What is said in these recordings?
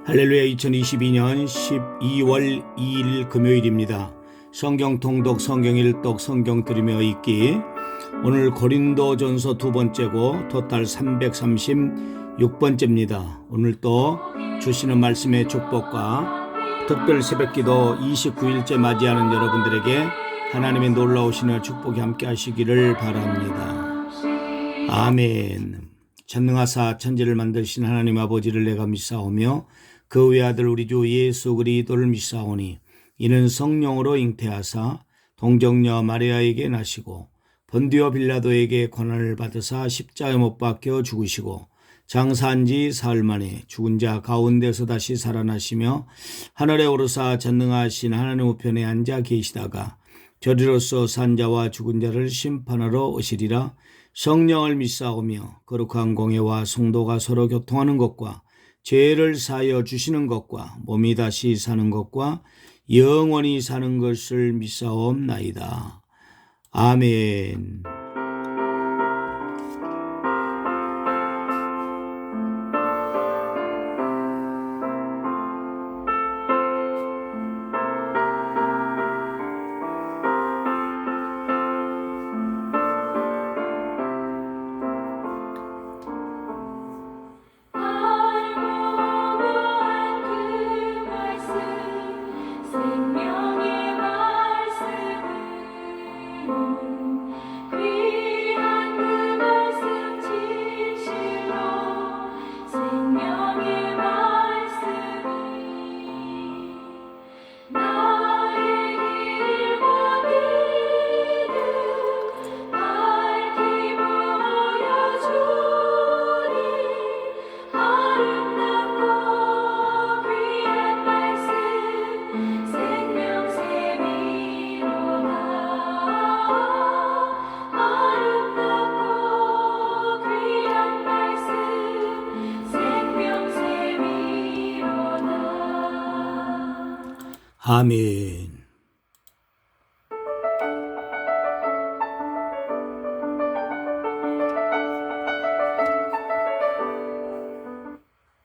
할렐루야. 2022년 12월 2일 금요일입니다. 성경 통독, 성경 일독, 성경 들으며 읽기. 오늘 고린도전서 두 번째고 토탈 336번째입니다. 오늘 또 주시는 말씀의 축복과 특별 새벽기도 29일째 맞이하는 여러분들에게 하나님의 놀라우신 축복이 함께 하시기를 바랍니다. 아멘. 전능하사 천지를 만드신 하나님 아버지를 내가 믿사오며 그 외아들 우리 주 예수 그리스도를 믿사오니 이는 성령으로 잉태하사 동정녀 마리아에게 나시고 본디오 빌라도에게 고난을 받으사 십자가에 못 박혀 죽으시고 장사한 지 사흘 만에 죽은 자 가운데서 다시 살아나시며 하늘에 오르사 전능하신 하나님 우편에 앉아 계시다가 저리로서 산 자와 죽은 자를 심판하러 오시리라. 성령을 믿사오며 거룩한 공회와 성도가 서로 교통하는 것과 죄를 사하여 주시는 것과 몸이 다시 사는 것과 영원히 사는 것을 믿사옵나이다. 아멘. 아멘.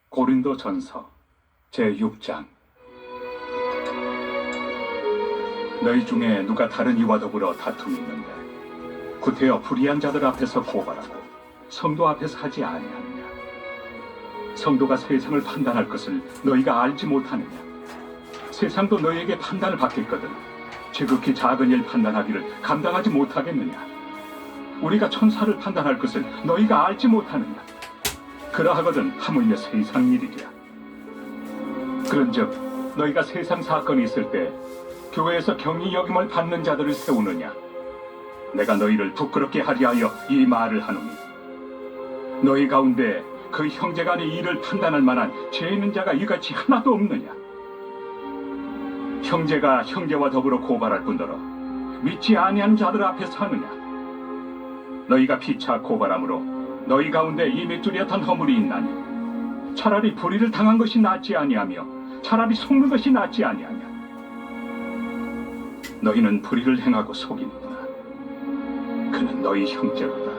고린도전서 제6장. 너희 중에 누가 다른 이와 더불어 다툼이 있는데 구태여 불의한 자들 앞에서 고발하고 성도 앞에서 하지 아니하느냐? 성도가 세상을 판단할 것을 너희가 알지 못하느냐? 세상도 너희에게 판단을 받겠거든 지극히 작은 일 판단하기를 감당하지 못하겠느냐? 우리가 천사를 판단할 것을 너희가 알지 못하느냐? 그러하거든 하물며 세상 일이랴. 그런즉 너희가 세상 사건이 있을 때 교회에서 경히 여김을 받는 자들을 세우느냐? 내가 너희를 부끄럽게 하려 하여 이 말을 하노니 너희 가운데 그 형제간의 일을 판단할 만한 죄 있는 자가 이같이 하나도 없느냐? 형제가 형제와 더불어 고발할 뿐더러 믿지 아니하는 자들 앞에서 하느냐? 너희가 피차 고발함으로 너희 가운데 이미 뚜렷한 허물이 있나니 차라리 불의를 당한 것이 낫지 아니하며 차라리 속는 것이 낫지 아니하냐? 너희는 불의를 행하고 속이는구나. 그는 너희 형제로다.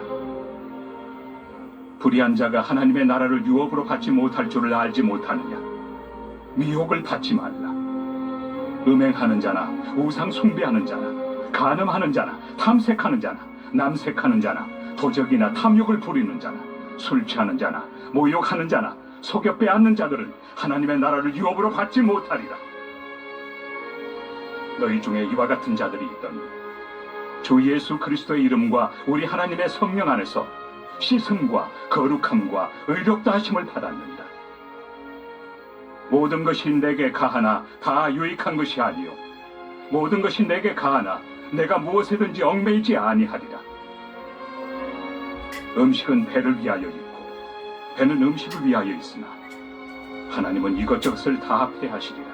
불의한 자가 하나님의 나라를 유업으로 받지 못할 줄을 알지 못하느냐? 미혹을 받지 말라. 음행하는 자나 우상 숭배하는 자나 간음하는 자나 탐색하는 자나 남색하는 자나 도적이나 탐욕을 부리는 자나 술 취하는 자나 모욕하는 자나 속여 빼앗는 자들은 하나님의 나라를 유업으로 받지 못하리라. 너희 중에 이와 같은 자들이 있더니 주 예수 그리스도의 이름과 우리 하나님의 성령 안에서 씻음과 거룩함과 의롭다 하심을 받았느니라. 모든 것이 내게 가하나 다 유익한 것이 아니요 모든 것이 내게 가하나 내가 무엇에든지 얽매이지 아니하리라. 음식은 배를 위하여 있고 배는 음식을 위하여 있으나 하나님은 이것저것을 다 패하시리라.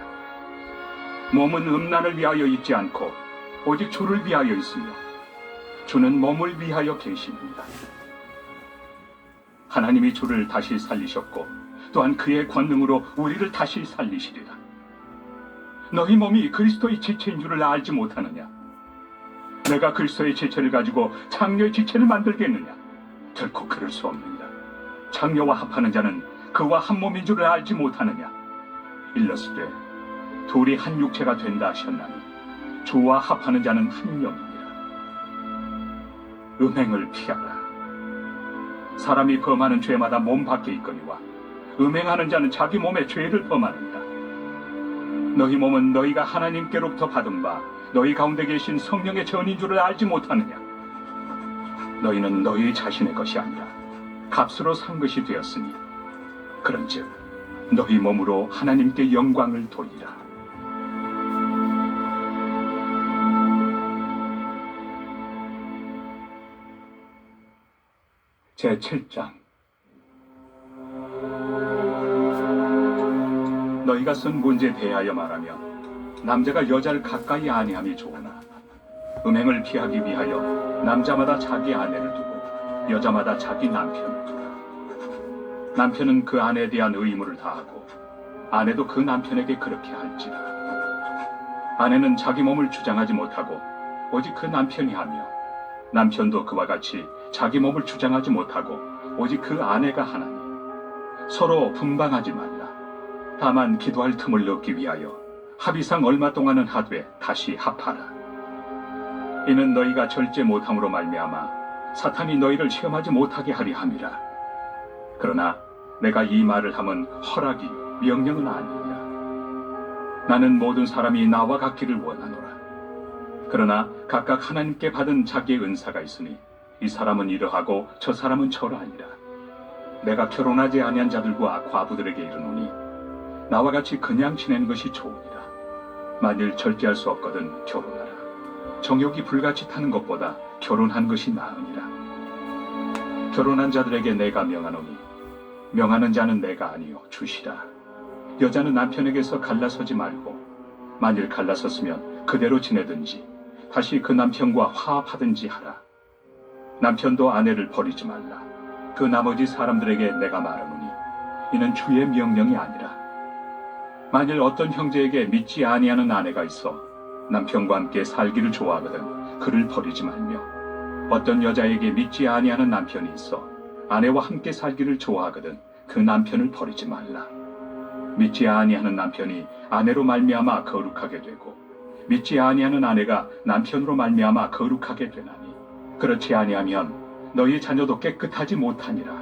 몸은 음란을 위하여 있지 않고 오직 주를 위하여 있으며 주는 몸을 위하여 계십니다. 하나님이 주를 다시 살리셨고 또한 그의 권능으로 우리를 다시 살리시리라. 너희 몸이 그리스도의 지체인 줄을 알지 못하느냐? 내가 그리스도의 지체를 가지고 장녀의 지체를 만들겠느냐? 결코 그럴 수 없느니라. 장녀와 합하는 자는 그와 한 몸인 줄을 알지 못하느냐? 일러스되 둘이 한 육체가 된다 하셨나니 주와 합하는 자는 한 영이니라. 음행을 피하라. 사람이 범하는 죄마다 몸 밖에 있거니와 음행하는 자는 자기 몸에 죄를 범하느니라. 너희 몸은 너희가 하나님께로부터 받은 바 너희 가운데 계신 성령의 전인 줄을 알지 못하느냐? 너희는 너희 자신의 것이 아니라 값으로 산 것이 되었으니 그런즉 너희 몸으로 하나님께 영광을 돌리라. 제7장. 너희가 쓴 문제에 대하여 말하면 남자가 여자를 가까이 아니함이 좋으나 음행을 피하기 위하여 남자마다 자기 아내를 두고 여자마다 자기 남편을 두라. 남편은 그 아내에 대한 의무를 다하고 아내도 그 남편에게 그렇게 할지라. 아내는 자기 몸을 주장하지 못하고 오직 그 남편이 하며 남편도 그와 같이 자기 몸을 주장하지 못하고 오직 그 아내가 하나니 서로 분방하지 말라. 다만 기도할 틈을 얻기 위하여 합의상 얼마 동안은 하되 다시 합하라. 이는 너희가 절제 못함으로 말미암아 사탄이 너희를 시험하지 못하게 하리 함이라. 그러나 내가 이 말을 함은 허락이 명령은 아니니라. 나는 모든 사람이 나와 같기를 원하노라. 그러나 각각 하나님께 받은 자기의 은사가 있으니 이 사람은 이러하고 저 사람은 저러하니라. 내가 결혼하지 아니한 자들과 과부들에게 이르노니 나와 같이 그냥 지내는 것이 좋으니라. 만일 절제할 수 없거든 결혼하라. 정욕이 불같이 타는 것보다 결혼한 것이 나으니라. 결혼한 자들에게 내가 명하노니 명하는 자는 내가 아니요 주시라. 여자는 남편에게서 갈라서지 말고 만일 갈라섰으면 그대로 지내든지 다시 그 남편과 화합하든지 하라. 남편도 아내를 버리지 말라. 그 나머지 사람들에게 내가 말하노니 이는 주의 명령이 아니라. 만일 어떤 형제에게 믿지 아니하는 아내가 있어 남편과 함께 살기를 좋아하거든 그를 버리지 말며 어떤 여자에게 믿지 아니하는 남편이 있어 아내와 함께 살기를 좋아하거든 그 남편을 버리지 말라. 믿지 아니하는 남편이 아내로 말미암아 거룩하게 되고 믿지 아니하는 아내가 남편으로 말미암아 거룩하게 되나니 그렇지 아니하면 너희 자녀도 깨끗하지 못하니라.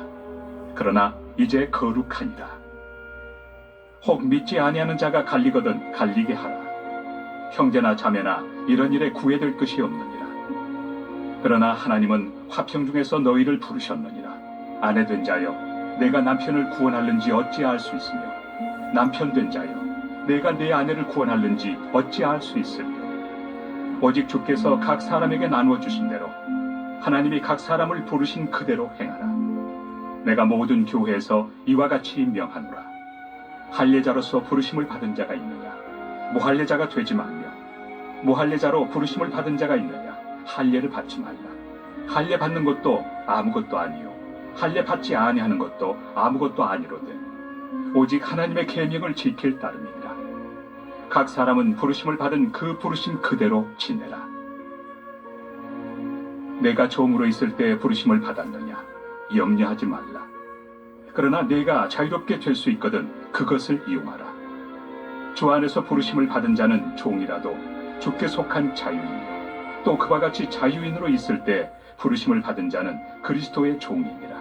그러나 이제 거룩하니라. 혹 믿지 아니하는 자가 갈리거든 갈리게 하라. 형제나 자매나 이런 일에 구애될 것이 없느니라. 그러나 하나님은 화평 중에서 너희를 부르셨느니라. 아내 된 자여 내가 남편을 구원할는지 어찌 알 수 있으며 남편 된 자여 내가 내 아내를 구원할는지 어찌 알 수 있으며 오직 주께서 각 사람에게 나누어 주신 대로 하나님이 각 사람을 부르신 그대로 행하라. 내가 모든 교회에서 이와 같이 명하노라. 할례자로서 부르심을 받은 자가 있느냐? 무할례자가 되지 말며 무할례자로 부르심을 받은 자가 있느냐? 할례를 받지 말라. 할례 받는 것도 아무것도 아니요 할례 받지 아니하는 것도 아무것도 아니로되 오직 하나님의 계명을 지킬 따름이니라. 각 사람은 부르심을 받은 그 부르심 그대로 지내라. 내가 종으로 있을 때 부르심을 받았느냐? 염려하지 말라. 그러나 내가 자유롭게 될 수 있거든 그것을 이용하라. 주 안에서 부르심을 받은 자는 종이라도 주께 속한 자유인이요 또 그와 같이 자유인으로 있을 때 부르심을 받은 자는 그리스도의 종이니라.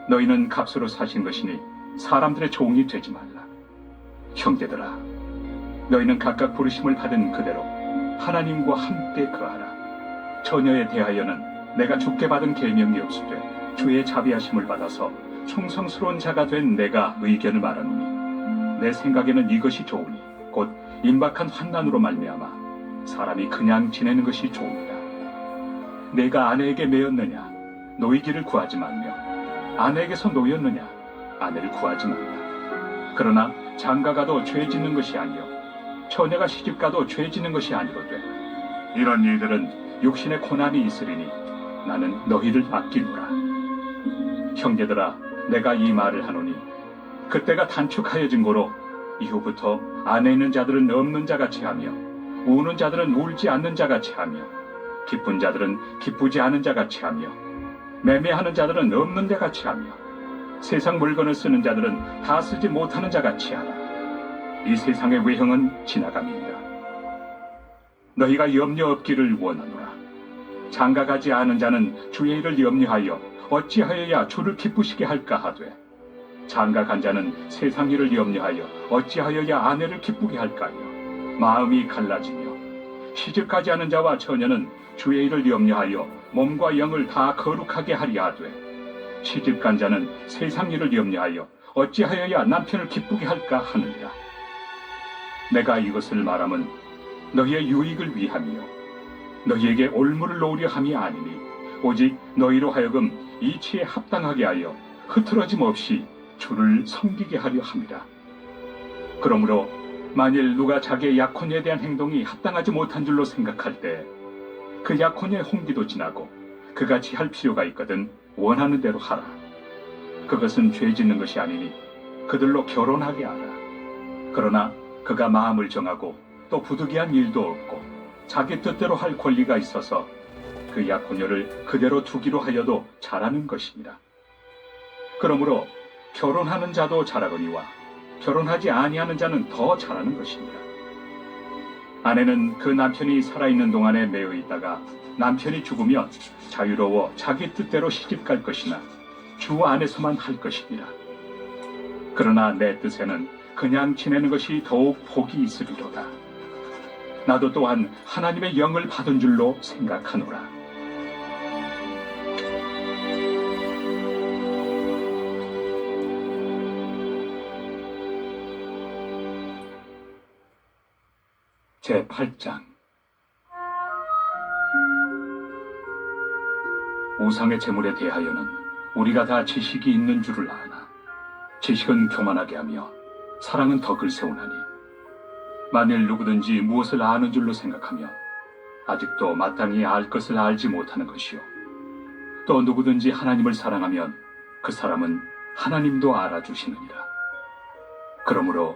너희는 값으로 사신 것이니 사람들의 종이 되지 말라. 형제들아, 너희는 각각 부르심을 받은 그대로 하나님과 함께 거하라. 처녀에 대하여는 내가 주께 받은 계명이 없으되 주의 자비하심을 받아서 충성스러운 자가 된 내가 의견을 말하노니 내 생각에는 이것이 좋으니 곧 임박한 환난으로 말미암아 사람이 그냥 지내는 것이 좋으니라. 내가 아내에게 매였느냐? 노이기를 구하지 말며 아내에게서 노였느냐? 아내를 구하지 말라. 그러나 장가가도 죄 짓는 것이 아니요 처녀가 시집가도 죄 짓는 것이 아니거든. 이런 일들은 육신의 고난이 있으리니 나는 너희를 아끼노라. 형제들아, 내가 이 말을 하노니 그때가 단축하여진 고로 이후부터 안에 있는 자들은 없는 자같이 하며 우는 자들은 울지 않는 자같이 하며 기쁜 자들은 기쁘지 않은 자같이 하며 매매하는 자들은 없는 자같이 하며 세상 물건을 쓰는 자들은 다 쓰지 못하는 자같이 하라. 이 세상의 외형은 지나감이니라. 너희가 염려 없기를 원하노라. 장가가지 않은 자는 주의 일을 염려하여 어찌하여야 주를 기쁘시게 할까 하되, 장가간 자는 세상 일을 염려하여 어찌하여야 아내를 기쁘게 할까요? 마음이 갈라지며 시집가지 않은 자와 처녀는 주의 일을 염려하여 몸과 영을 다 거룩하게 하려 하되, 시집간 자는 세상 일을 염려하여 어찌하여야 남편을 기쁘게 할까 하느니라. 내가 이것을 말함은 너희의 유익을 위함이요 너희에게 올무를 놓으려 함이 아니니, 오직 너희로 하여금 이치에 합당하게 하여 흐트러짐 없이 주를 섬기게 하려 함이라. 그러므로 만일 누가 자기의 약혼에 대한 행동이 합당하지 못한 줄로 생각할 때 그 약혼의 홍기도 지나고 그같이 할 필요가 있거든 원하는 대로 하라. 그것은 죄 짓는 것이 아니니 그들로 결혼하게 하라. 그러나 그가 마음을 정하고 또 부득이한 일도 없고 자기 뜻대로 할 권리가 있어서 그 약혼녀를 그대로 두기로 하여도 잘하는 것이니라. 그러므로 결혼하는 자도 잘하거니와 결혼하지 아니하는 자는 더 잘하는 것이니라. 아내는 그 남편이 살아있는 동안에 매여 있다가 남편이 죽으면 자유로워 자기 뜻대로 시집갈 것이나 주 안에서만 할 것이니라. 그러나 내 뜻에는 그냥 지내는 것이 더욱 복이 있으리로다. 나도 또한 하나님의 영을 받은 줄로 생각하노라. 제8장. 우상의 제물에 대하여는 우리가 다 지식이 있는 줄을 아나. 지식은 교만하게 하며 사랑은 덕을 세우나니, 만일 누구든지 무엇을 아는 줄로 생각하며 아직도 마땅히 알 것을 알지 못하는 것이요, 또 누구든지 하나님을 사랑하면 그 사람은 하나님도 알아주시느니라. 그러므로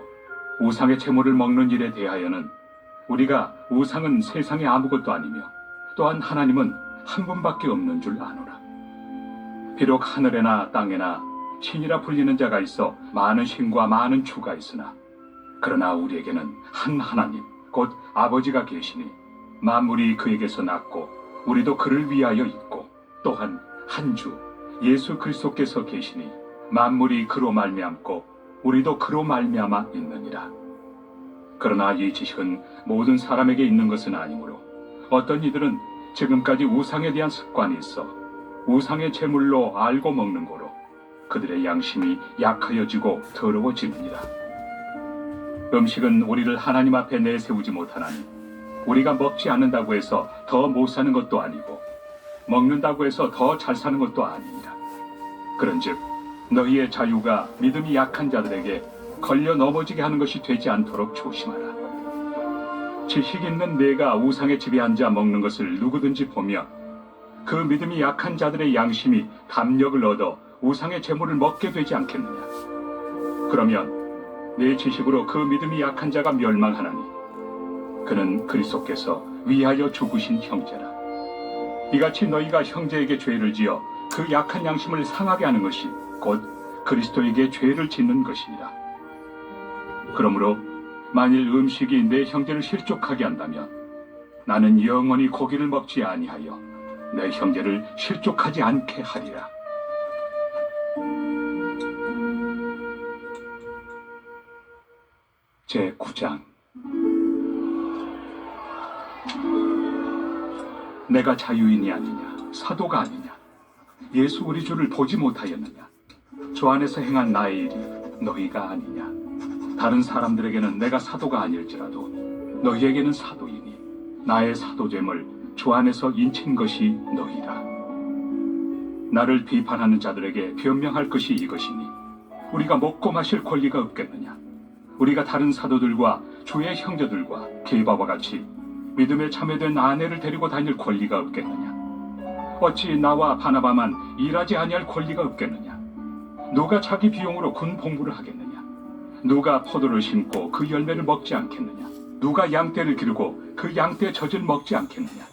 우상의 제물을 먹는 일에 대하여는 우리가 우상은 세상에 아무것도 아니며 또한 하나님은 한 분밖에 없는 줄 아노라. 비록 하늘에나 땅에나 신이라 불리는 자가 있어 많은 신과 많은 주가 있으나, 그러나 우리에게는 한 하나님 곧 아버지가 계시니 만물이 그에게서 났고 우리도 그를 위하여 있고, 또한 한 주 예수 그리스도께서 계시니 만물이 그로 말미암고 우리도 그로 말미암아 있느니라. 그러나 이 지식은 모든 사람에게 있는 것은 아니므로 어떤 이들은 지금까지 우상에 대한 습관이 있어 우상의 제물로 알고 먹는 거로 그들의 양심이 약하여지고 더러워지느니라. 음식은 우리를 하나님 앞에 내세우지 못하나니, 우리가 먹지 않는다고 해서 더 못 사는 것도 아니고 먹는다고 해서 더 잘 사는 것도 아니니라. 그런즉 너희의 자유가 믿음이 약한 자들에게 걸려 넘어지게 하는 것이 되지 않도록 조심하라. 지식 있는 내가 우상의 집에 앉아 먹는 것을 누구든지 보며 그 믿음이 약한 자들의 양심이 담력을 얻어 우상의 제물을 먹게 되지 않겠느냐. 그러면 내 지식으로 그 믿음이 약한 자가 멸망하나니, 그는 그리스도께서 위하여 죽으신 형제라. 이같이 너희가 형제에게 죄를 지어 그 약한 양심을 상하게 하는 것이 곧 그리스도에게 죄를 짓는 것이니라. 그러므로 만일 음식이 내 형제를 실족하게 한다면 나는 영원히 고기를 먹지 아니하여 내 형제를 실족하지 않게 하리라. 제9장. 내가 자유인이 아니냐, 사도가 아니냐, 예수 우리 주를 보지 못하였느냐, 주 안에서 행한 나의 일이 너희가 아니냐. 다른 사람들에게는 내가 사도가 아닐지라도 너희에게는 사도이니 나의 사도됨을 주 안에서 인친 것이 너희라. 나를 비판하는 자들에게 변명할 것이 이것이니, 우리가 먹고 마실 권리가 없겠느냐. 우리가 다른 사도들과 주의 형제들과 게바와 같이 믿음에 참여된 아내를 데리고 다닐 권리가 없겠느냐. 어찌 나와 바나바만 일하지 아니할 권리가 없겠느냐. 누가 자기 비용으로 군 복무를 하겠느냐. 누가 포도를 심고 그 열매를 먹지 않겠느냐. 누가 양떼를 기르고 그 양떼 젖을 먹지 않겠느냐.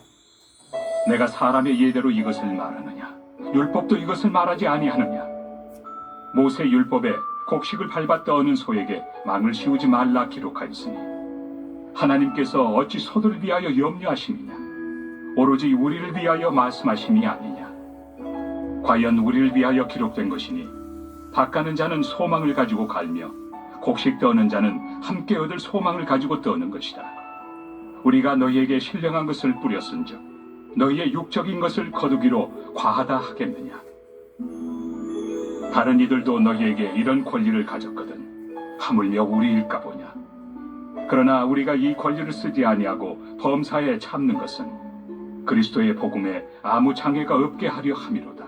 내가 사람의 예대로 이것을 말하느냐. 율법도 이것을 말하지 아니하느냐. 모세 율법에 곡식을 밟아 떠오는 소에게 망을 씌우지 말라 기록하였으니 하나님께서 어찌 소들을 위하여 염려하심이냐 오로지 우리를 위하여 말씀하심이 아니냐. 과연 우리를 위하여 기록된 것이니 밭가는 자는 소망을 가지고 갈며 곡식 떠는 자는 함께 얻을 소망을 가지고 떠는 것이다. 우리가 너희에게 신령한 것을 뿌렸은즉 너희의 육적인 것을 거두기로 과하다 하겠느냐. 다른 이들도 너희에게 이런 권리를 가졌거든 하물며 우리일까 보냐. 그러나 우리가 이 권리를 쓰지 아니하고 범사에 참는 것은 그리스도의 복음에 아무 장애가 없게 하려 함이로다.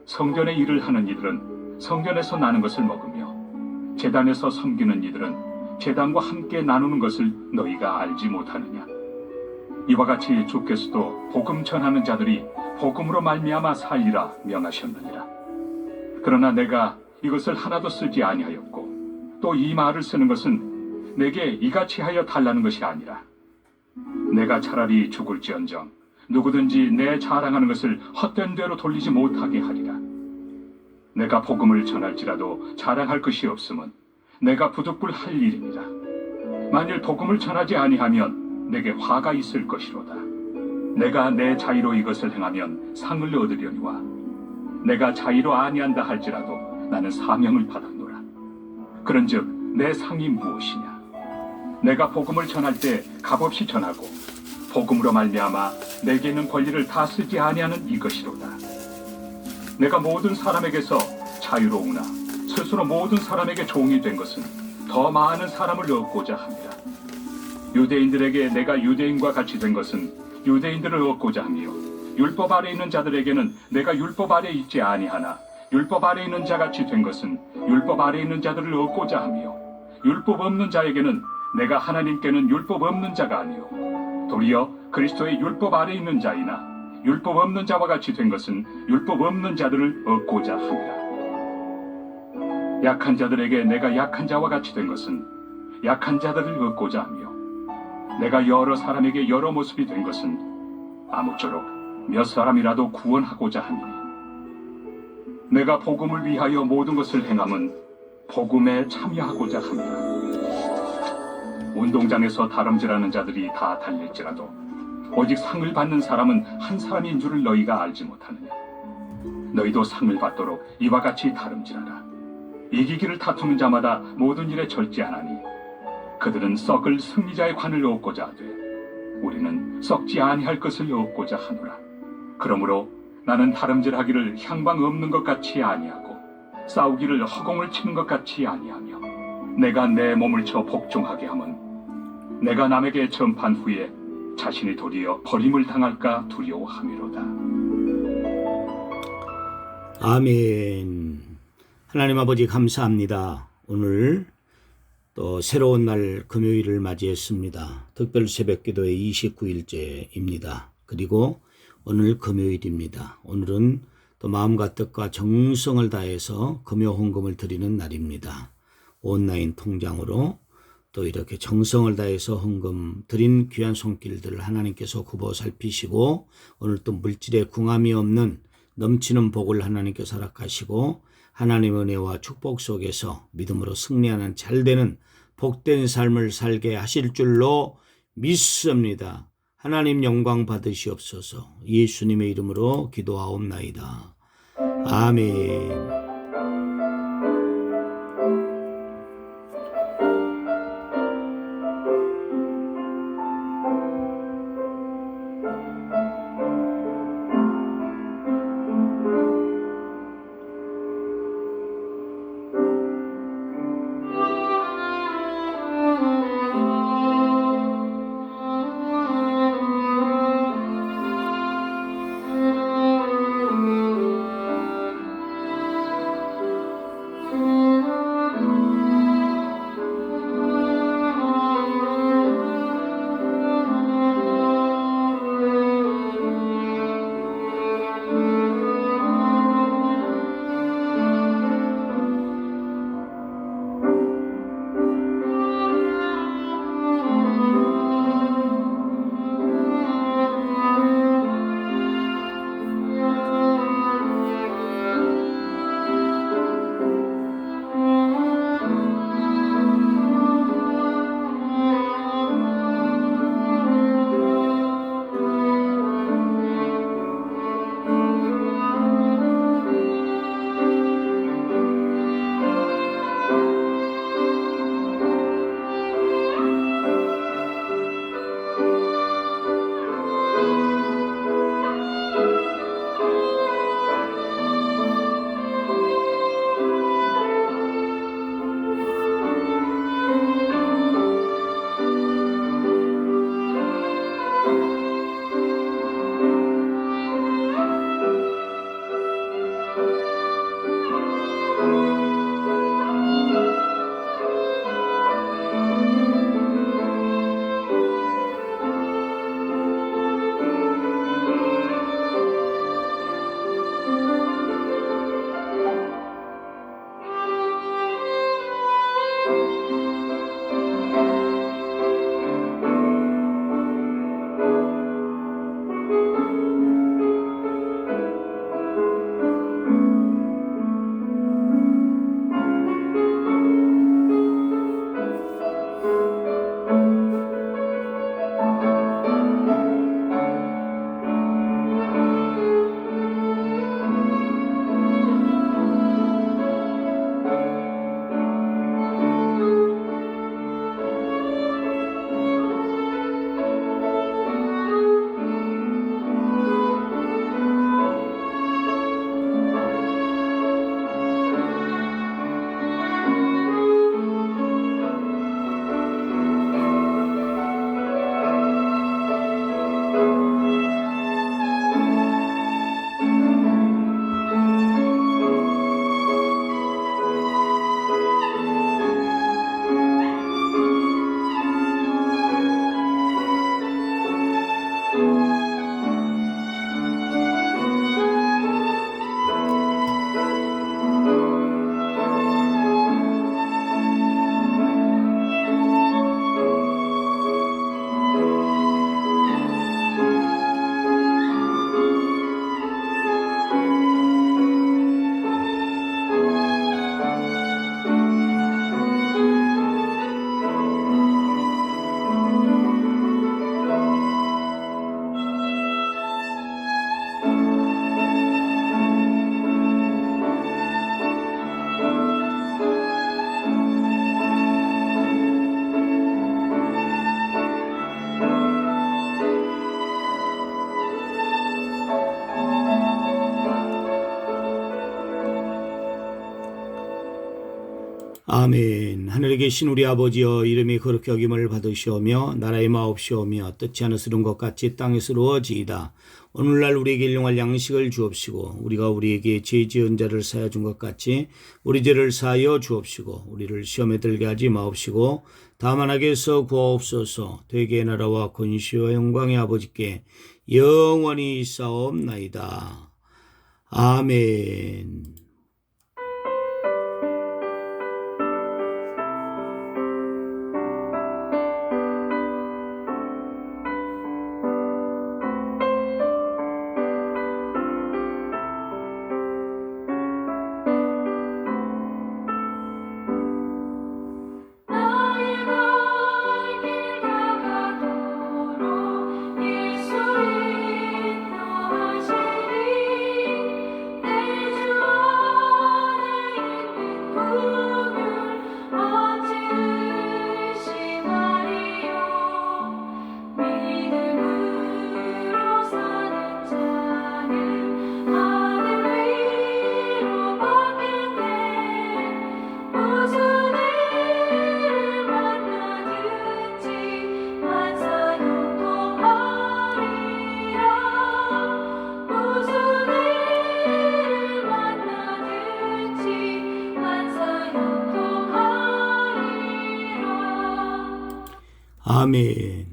성전의 일을 하는 이들은 성전에서 나는 것을 먹으며 제단에서 섬기는 이들은 제단과 함께 나누는 것을 너희가 알지 못하느냐. 이와 같이 주께서도 복음 전하는 자들이 복음으로 말미암아 살리라 명하셨느니라. 그러나 내가 이것을 하나도 쓰지 아니하였고 또 이 말을 쓰는 것은 내게 이같이 하여 달라는 것이 아니라 내가 차라리 죽을지언정 누구든지 내 자랑하는 것을 헛된 대로 돌리지 못하게 하리라. 내가 복음을 전할지라도 자랑할 것이 없음은 내가 부득불할 일이니라. 만일 복음을 전하지 아니하면 내게 화가 있을 것이로다. 내가 내 자의로 이것을 행하면 상을 얻으려니와 내가 자의로 아니한다 할지라도 나는 사명을 받았노라. 그런즉 내 상이 무엇이냐. 내가 복음을 전할 때 값없이 전하고 복음으로 말미암아 내게 있는 권리를 다 쓰지 아니하는 이것이로다. 내가 모든 사람에게서 자유로우나 스스로 모든 사람에게 종이 된 것은 더 많은 사람을 얻고자 합니다. 유대인들에게 내가 유대인과 같이 된 것은 유대인들을 얻고자 하며 율법 아래 있는 자들에게는 내가 율법 아래 있지 아니하나 율법 아래 있는 자같이 된 것은 율법 아래 있는 자들을 얻고자 하며 율법 없는 자에게는 내가 하나님께는 율법 없는 자가 아니요 도리어 그리스도의 율법 아래 있는 자이나 율법 없는 자와 같이 된 것은 율법 없는 자들을 얻고자 합니다. 약한 자들에게 내가 약한 자와 같이 된 것은 약한 자들을 얻고자 하며 내가 여러 사람에게 여러 모습이 된 것은 아무쪼록 몇 사람이라도 구원하고자 함이니 내가 복음을 위하여 모든 것을 행함은 복음에 참여하고자 합니다. 운동장에서 다름질하는 자들이 다 달릴지라도 오직 상을 받는 사람은 한 사람인 줄을 너희가 알지 못하느냐. 너희도 상을 받도록 이와 같이 다름질하라. 이기기를 다투는 자마다 모든 일에 절제하나니 그들은 썩을 승리자의 관을 얻고자 하되 우리는 썩지 아니할 것을 얻고자 하노라. 그러므로 나는 다름질하기를 향방 없는 것 같이 아니하고 싸우기를 허공을 치는 것 같이 아니하며 내가 내 몸을 쳐 복종하게 함은 내가 남에게 전판 후에 자신이 도리어 버림을 당할까 두려워함이로다. 아멘. 하나님 아버지 감사합니다. 오늘 또 새로운 날 금요일을 맞이했습니다. 특별 새벽기도의 29일째입니다. 그리고 오늘 금요일입니다. 오늘은 또 마음과 뜻과 정성을 다해서 금요 헌금을 드리는 날입니다. 온라인 통장으로 또 이렇게 정성을 다해서 헌금 드린 귀한 손길들을 하나님께서 굽어 살피시고 오늘 또 물질에 궁함이 없는 넘치는 복을 하나님께서 허락하시고 하나님의 은혜와 축복 속에서 믿음으로 승리하는 잘되는 복된 삶을 살게 하실 줄로 믿습니다. 하나님 영광 받으시옵소서. 예수님의 이름으로 기도하옵나이다. 아멘. 아멘. 하늘에 계신 우리 아버지여, 이름이 거룩히 여김을 받으시오며 나라의 마옵시오며 뜻지 않으시는 것 같이 땅에서 이루어지이다. 오늘날 우리에게 일용할 양식을 주옵시고 우리가 우리에게 죄 지은 자를 사하여 준 것 같이 우리 죄를 사하여 주옵시고 우리를 시험에 들게 하지 마옵시고 다만 악에서 구하옵소서. 되게 나라와 권시와 영광의 아버지께 영원히 있사옵나이다. 아멘. 아멘.